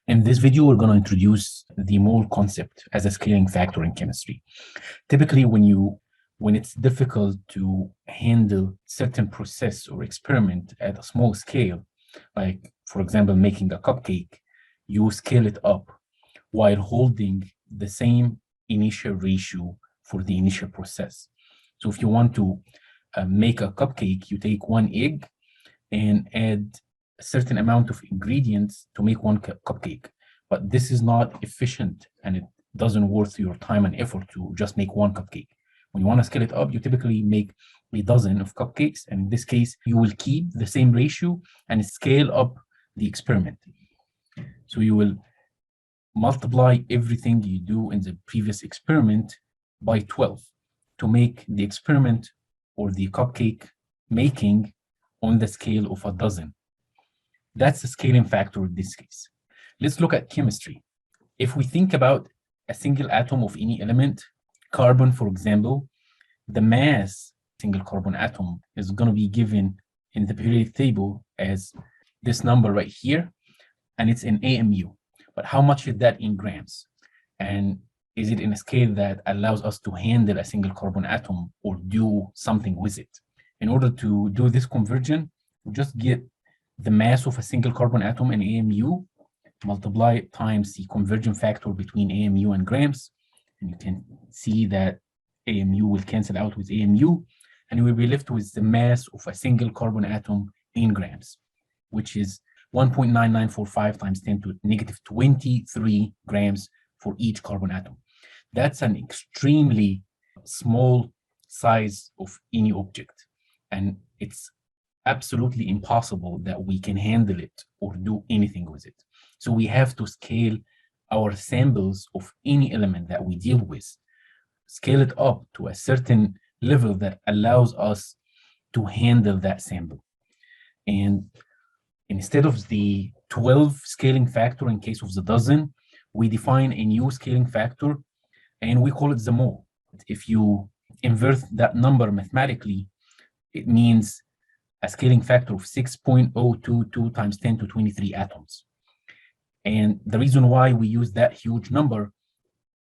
In this video, we're going to introduce the mole concept as a scaling factor in chemistry. Typically, when it's difficult to handle certain process or experiment at a small scale, like for example, making a cupcake, you scale it up while holding the same initial ratio for the initial process. So if you want to make a cupcake, you take one egg and add a certain amount of ingredients to make one cupcake. But this is not efficient and it doesn't worth your time and effort to just make one cupcake. When you want to scale it up, you typically make a dozen of cupcakes. And in this case, you will keep the same ratio and scale up the experiment. So you will multiply everything you do in the previous experiment by 12 to make the experiment or the cupcake making on the scale of a dozen. That's the scaling factor in this case. Let's look at chemistry. If we think about a single atom of any element, carbon, for example, the mass single carbon atom is going to be given in the periodic table as this number right here, and it's in AMU. But how much is that in grams? And is it in a scale that allows us to handle a single carbon atom or do something with it? In order to do this conversion, we just get the mass of a single carbon atom in AMU, multiply it times the conversion factor between AMU and grams, and you can see that AMU will cancel out with AMU, and you will be left with the mass of a single carbon atom in grams, which is 1.9945 times 10 to negative 23 grams for each carbon atom. That's an extremely small size of any object, and it's absolutely impossible that we can handle it or do anything with it. So we have to scale our samples of any element that we deal with, scale it up to a certain level that allows us to handle that sample. And instead of the 12 scaling factor in case of the dozen, we define a new scaling factor and we call it the mole. If you invert that number mathematically, it means a scaling factor of 6.022 times 10 to 23 atoms. And the reason why we use that huge number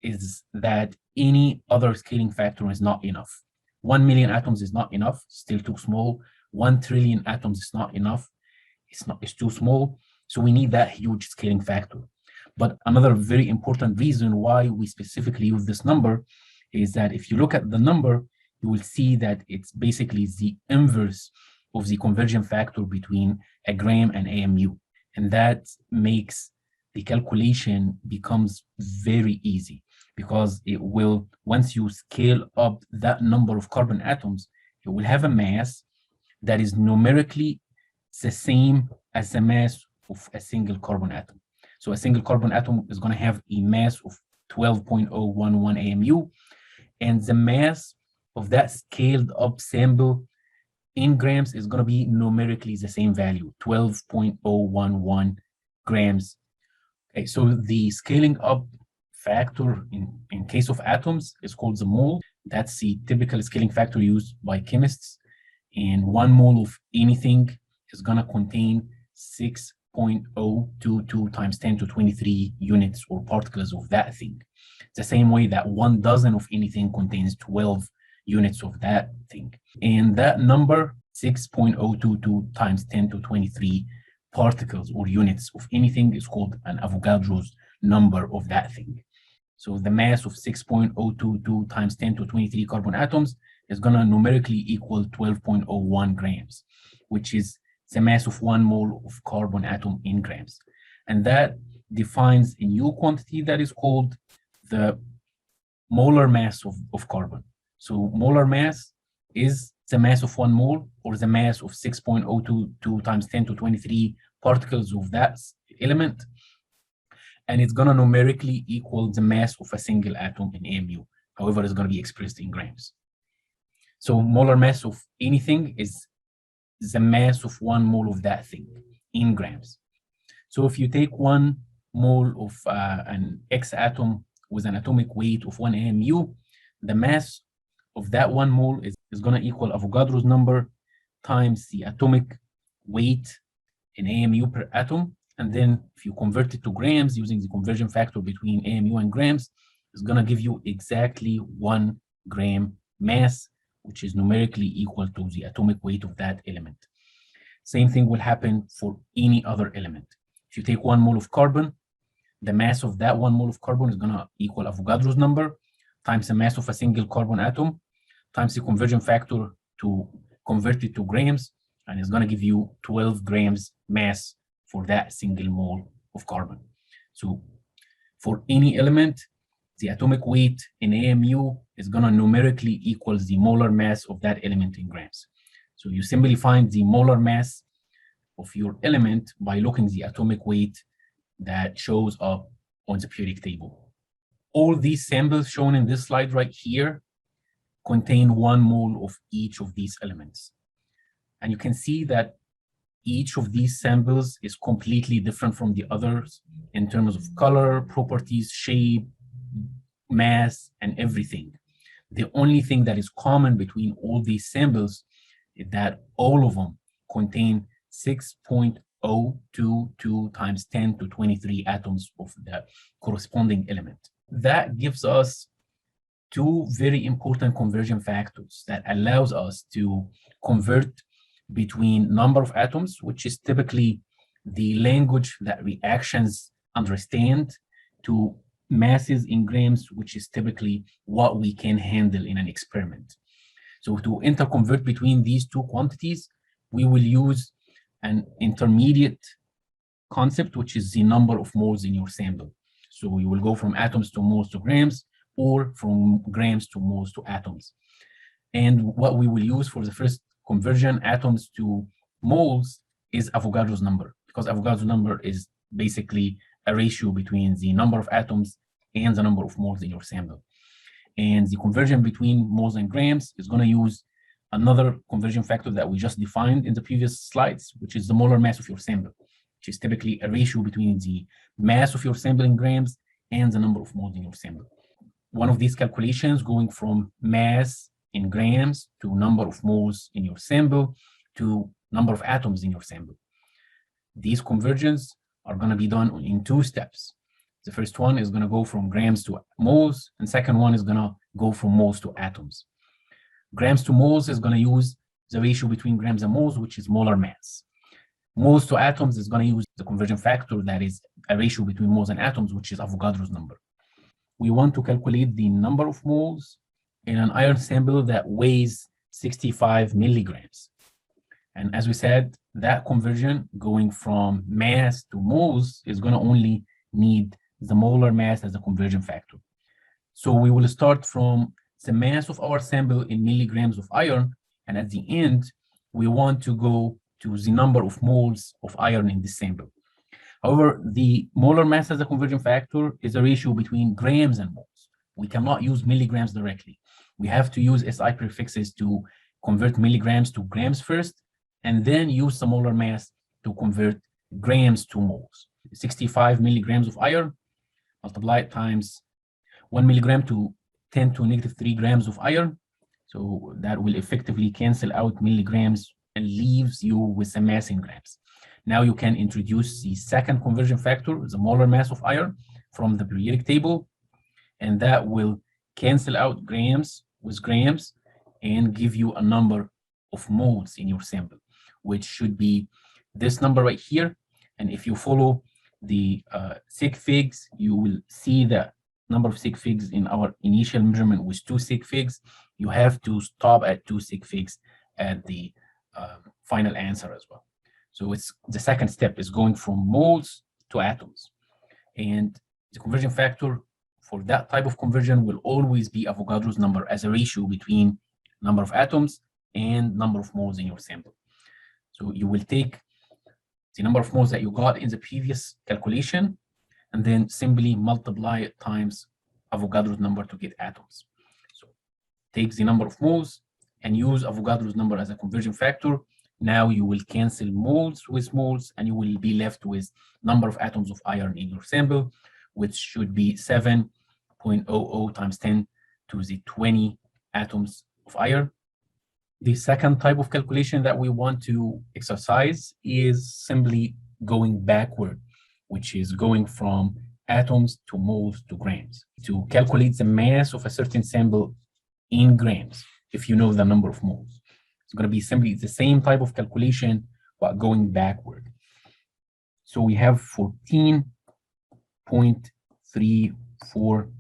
is that any other scaling factor is not enough. 1 million atoms is not enough, still too small. 1 trillion atoms is not enough, it's too small. So we need that huge scaling factor. But another very important reason why we specifically use this number is that if you look at the number, you will see that it's basically the inverse of the conversion factor between a gram and AMU. And that makes the calculation becomes very easy because it will, once you scale up that number of carbon atoms, it will have a mass that is numerically the same as the mass of a single carbon atom. So a single carbon atom is going to have a mass of 12.011 AMU, and the mass of that scaled up sample in grams is going to be numerically the same value, 12.011 grams. Okay, so the scaling up factor in case of atoms is called the mole. That's the typical scaling factor used by chemists. And 1 mole of anything is going to contain 6.022 times 10 to 23 units or particles of that thing. The same way that 1 dozen of anything contains 12 units of that thing. And that number, 6.022 times 10 to 23 particles or units of anything, is called an Avogadro's number of that thing. So the mass of 6.022 times 10 to 23 carbon atoms is going to numerically equal 12.01 grams, which is the mass of 1 mole of carbon atom in grams. And that defines a new quantity that is called the molar mass of carbon. So molar mass is the mass of 1 mole or the mass of 6.022 times 10 to 23 particles of that element. And it's going to numerically equal the mass of a single atom in AMU. However, it's going to be expressed in grams. So molar mass of anything is the mass of 1 mole of that thing in grams. So if you take 1 mole of an X atom with an atomic weight of 1 AMU, the mass of that 1 mole is going to equal Avogadro's number times the atomic weight in AMU per atom, And then if you convert it to grams using the conversion factor between AMU and grams, it's going to give you exactly 1 gram mass, which is numerically equal to the atomic weight of that element. Same thing will happen for any other element. If you take 1 mole of carbon, the mass of that 1 mole of carbon is going to equal Avogadro's number times the mass of a single carbon atom times the conversion factor to convert it to grams, and it's going to give you 12 grams mass for that single mole of carbon. So for any element, the atomic weight in AMU is going to numerically equal the molar mass of that element in grams. So you simply find the molar mass of your element by looking at the atomic weight that shows up on the periodic table. All these samples shown in this slide right here contain 1 mole of each of these elements. And you can see that each of these samples is completely different from the others in terms of color, properties, shape, mass, and everything. The only thing that is common between all these samples is that all of them contain 6.022 times 10 to 23 atoms of the corresponding element. That gives us 2 very important conversion factors that allows us to convert between number of atoms, which is typically the language that reactions understand, to masses in grams, which is typically what we can handle in an experiment. So to interconvert between these 2 quantities, we will use an intermediate concept, which is the number of moles in your sample. So we will go from atoms to moles to grams, or from grams to moles to atoms. And what we will use for the first conversion, atoms to moles, is Avogadro's number, because Avogadro's number is basically a ratio between the number of atoms and the number of moles in your sample. And the conversion between moles and grams is going to use another conversion factor that we just defined in the previous slides, which is the molar mass of your sample, which is typically a ratio between the mass of your sample in grams and the number of moles in your sample. One of these calculations going from mass in grams to number of moles in your sample to number of atoms in your sample. These conversions are going to be done in 2 steps. The first one is going to go from grams to moles, and second one is going to go from moles to atoms. Grams to moles is going to use the ratio between grams and moles, which is molar mass. Moles to atoms is going to use the conversion factor that is a ratio between moles and atoms, which is Avogadro's number. We want to calculate the number of moles in an iron sample that weighs 65 milligrams. And as we said, that conversion going from mass to moles is going to only need the molar mass as a conversion factor. So we will start from the mass of our sample in milligrams of iron, and at the end, we want to go to the number of moles of iron in this sample. However, the molar mass as a conversion factor is a ratio between grams and moles. We cannot use milligrams directly. We have to use SI prefixes to convert milligrams to grams first, and then use the molar mass to convert grams to moles. 65 milligrams of iron, multiply it times 1 milligram to 10 to negative 3 grams of iron. So that will effectively cancel out milligrams and leaves you with the mass in grams. Now you can introduce the second conversion factor, the molar mass of iron, from the periodic table, and that will cancel out grams with grams and give you a number of moles in your sample, which should be this number right here. And if you follow the sig figs, you will see the number of sig figs in our initial measurement was 2 sig figs. You have to stop at 2 sig figs at the final answer as well. So it's the second step is going from moles to atoms. And the conversion factor for that type of conversion will always be Avogadro's number as a ratio between number of atoms and number of moles in your sample. So you will take the number of moles that you got in the previous calculation and then simply multiply it times Avogadro's number to get atoms. So take the number of moles and use Avogadro's number as a conversion factor. Now you will cancel moles with moles and you will be left with number of atoms of iron in your sample, which should be 7.00 times 10 to the 20 atoms of iron. The second type of calculation that we want to exercise is simply going backward which is going from atoms to moles to grams, to calculate the mass of a certain sample in grams, if you know the number of moles. It's going to be simply the same type of calculation, but going backward. So we have 14.34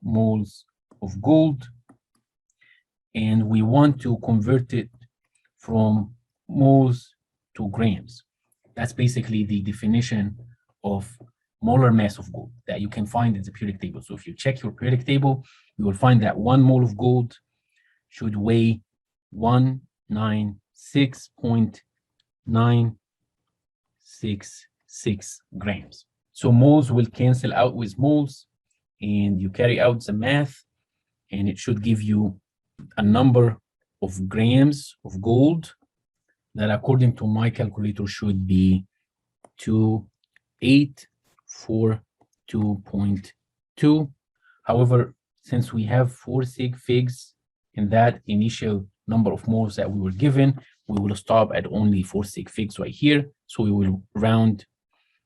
moles of gold, and we want to convert it from moles to grams. That's basically the definition of molar mass of gold that you can find in the periodic table. So if you check your periodic table, you will find that 1 mole of gold should weigh 196.966 grams. So moles will cancel out with moles, and you carry out the math, and it should give you a number of grams of gold that, according to my calculator, should be 2842.2. However, since we have 4 sig figs in that initial number of moles that we were given, we will stop at only 4 sig figs right here. So we will round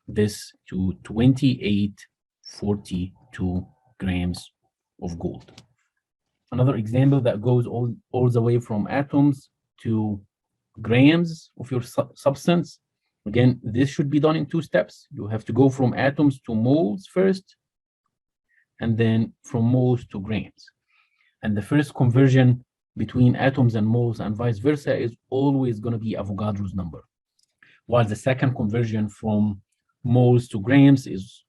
this to 2842 grams of gold. Another example that goes all the way from atoms to grams of your substance. Again, this should be done in 2 steps. You have to go from atoms to moles first, and then from moles to grams. And the first conversion between atoms and moles and vice versa is always going to be Avogadro's number, while the second conversion from moles to grams is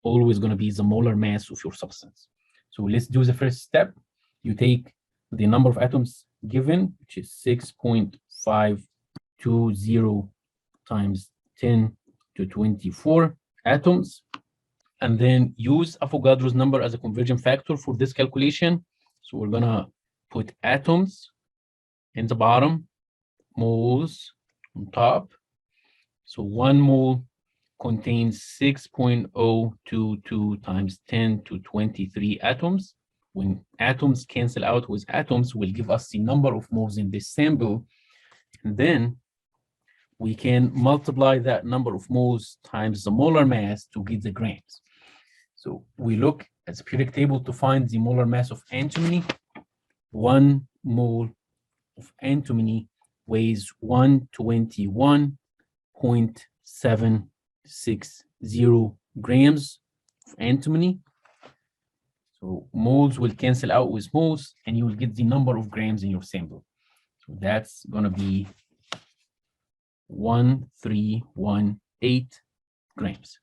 always going to be the molar mass of your substance. So let's do the first step. You take the number of atoms given, which is 6.520 times 10 to 24 atoms, and then use Avogadro's number as a conversion factor for this calculation. So we're gonna put atoms in the bottom, moles on top. So 1 mole contains 6.022 times 10 to 23 atoms. When atoms cancel out with atoms, will give us the number of moles in this sample. And then we can multiply that number of moles times the molar mass to get the grams. So we look at the periodic table to find the molar mass of antimony. 1 mole of antimony weighs 121.760 grams of antimony. So moles will cancel out with moles, and you will get the number of grams in your sample. So that's going to be 1318 grams.